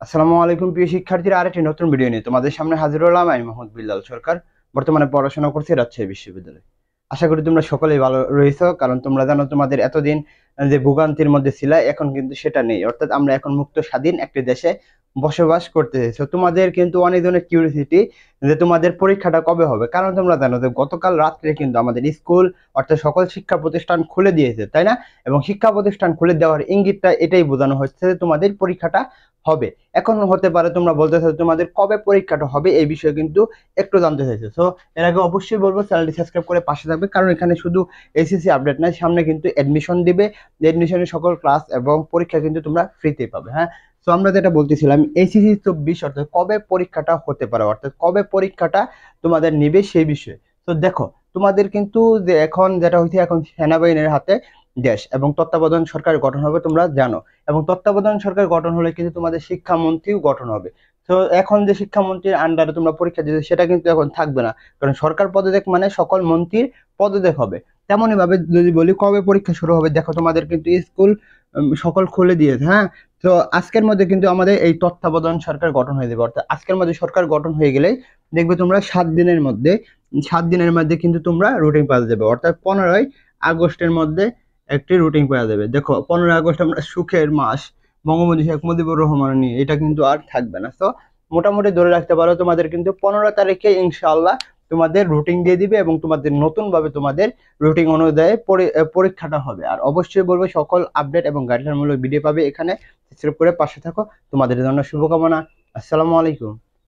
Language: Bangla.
আসসালামু আলাইকুম প্রিয় শিক্ষার্থীরা, আরেকটি নতুন ভিডিও নিয়ে তোমাদের সামনে হাজির হলাম। আমি মোহাম্মদ বিল্লাল সরকার। বর্তমানে পড়াশোনা করছি রাজশাহী বিশ্ববিদ্যালয়ে। আশা করি তোমরা সকলেই ভালো রয়েছো, কারণ তোমরা জানো তোমাদের এতদিন যে ভোগান্তির মধ্যে ছিলা, এখন কিন্তু সেটা নেই। অর্থাৎ আমরা এখন মুক্ত স্বাধীন একটি দেশে বসবাস করতেছি। তো তোমাদের কিন্তু অনেক ধরনের কিউরিওসিটি যে তোমাদের পরীক্ষাটা কবে হবে, কারণ তোমরা জানো যে গতকাল রাত্রে কিন্তু আমাদের স্কুল অর্থাৎ সকল শিক্ষা প্রতিষ্ঠান খুলে দিয়েছে, তাই না? এবং শিক্ষা প্রতিষ্ঠান খুলে দেওয়ার ইঙ্গিতটা এটাই বোঝানো হচ্ছে যে তোমাদের পরীক্ষাটা হবে। এখন হতে পারে তোমরা বলতে চাও তোমাদের কবে পরীক্ষাটা হবে, এই বিষয়ে কিন্তু একটু জানতে চাইছো। সো এর আগে অবশ্যই বলবো চ্যানেলটি সাবস্ক্রাইব করে পাশে থাকবে, কারণ এখানে শুধু এসএসসি আপডেট নয়, সামনে কিন্তু অ্যাডমিশন দিবে। অ্যাডমিশনের সকল ক্লাস এবং পরীক্ষা কিন্তু তোমরা ফ্রিতে পাবে। হ্যাঁ, তো আমরা যেটা বলতেছিলাম, এসএসসি 24 অর্থাৎ কবে পরীক্ষাটা হতে পারে, অর্থাৎ কবে পরীক্ষাটা তোমাদের নিবে সেই বিষয়ে। তো দেখো, তোমাদের কিন্তু যে এখন যেটা হয়েছে, এখন সেনাবাহিনীর হাতে দেশ এবং তত্ত্বাবধান সরকার গঠন হবে, তোমরা জানো। এবং তত্ত্বাবধান সরকার গঠন হলে কিন্তু তোমাদের শিক্ষামন্ত্রীও গঠন হবে। তো এখন যে শিক্ষামন্ত্রীর আন্ডারে তোমরা পরীক্ষা দিতে, সেটা কিন্তু এখন থাকবে না, কারণ সরকার পদত্যাগ মানে সকল মন্ত্রীর পদত্যাগ হবে। তেমনই ভাবে যদি বলি কবে পরীক্ষা শুরু হবে, দেখো তোমাদের কিন্তু স্কুল সকল খুলে দিয়েছে। হ্যাঁ, তো আজকের মধ্যে কিন্তু আমাদের এই তত্ত্বাবধান সরকার গঠন হয়ে যাবে। অর্থাৎ আজকের মধ্যে সরকার গঠন হয়ে গেলেই দেখবে তোমরা 7 দিনের মধ্যে কিন্তু তোমরা রুটিন পাওয়া যাবে। অর্থাৎ 15ই আগস্টের মধ্যে একটি রুটিন পাওয়া যাবে। দেখো, 15ই আগস্ট আমরা সুখের মাস, বঙ্গবন্ধু শেখ মুজিবুর রহমান নিয়ে, এটা কিন্তু আর থাকবে না। তো মোটামুটি ধরে রাখতে পারো তোমাদের কিন্তু 15 তারিখে ইনশাআল্লাহ তোমাদের রুটিন দিয়ে দিবে, এবং তোমাদের নতুন ভাবে তোমাদের রুটিন অনুযায়ী পরীক্ষাটা হবে। আর অবশ্যই বলবো সকল আপডেট এবং গাইডলাইনমূলক ভিডিও পাবে এখানে। সাবস্ক্রাইব করে পাশে থাকো। তোমাদের জন্য শুভকামনা। আসসালামু আলাইকুম।